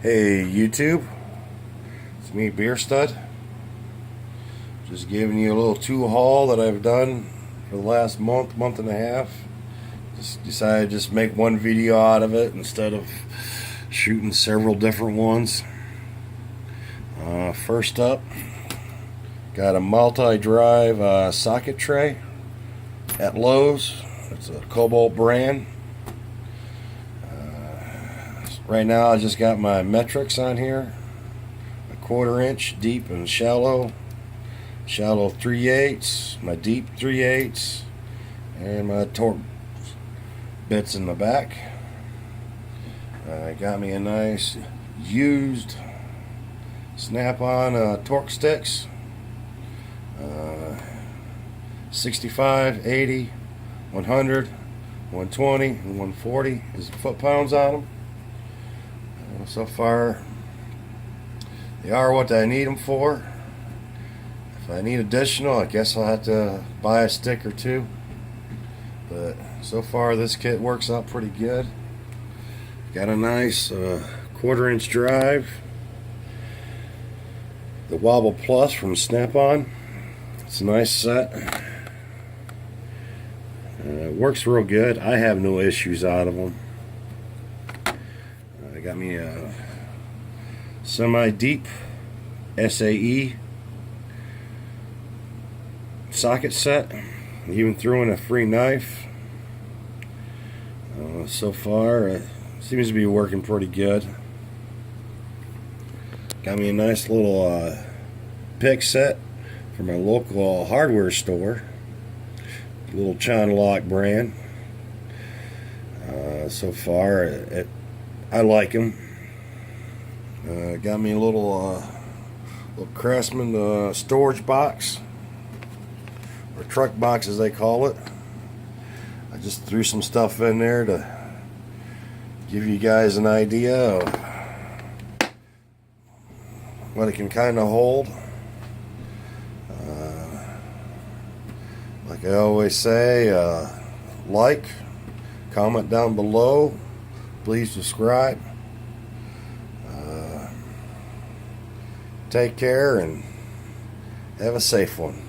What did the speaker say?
Hey YouTube, it's me Beer Stud. Just giving you a little tool haul that I've done for the last month and a half. Just decided to just make one video out of it instead of shooting several different ones. First up, got a multi-drive socket tray at Lowe's. It's a Cobalt brand. Right now I just got my metrics on here, a 1/4 inch deep and shallow 3/8, my deep 3/8, and my torque bits in the back. Got me a nice used snap-on torque sticks, 65, 80, 100, 120, and 140 is foot-pounds on them. So far, they are what I need them for. If I need additional, I guess I'll have to buy a stick or two. But so far, this kit works out pretty good. Got a nice 1/4 inch drive. The Wobble Plus from Snap-on. It's a nice set. It works real good. I have no issues out of them. I got me a semi-deep SAE socket set. Even threw in a free knife. So far, it seems to be working pretty good. Got me a nice little pick set from my local hardware store. Little China Lock brand. So far, I like them. Got me a little Craftsman storage box, or truck box as they call it. I just threw some stuff in there to give you guys an idea of what it can kind of hold. Like I always say, like, comment down below. Please subscribe. Take care and have a safe one.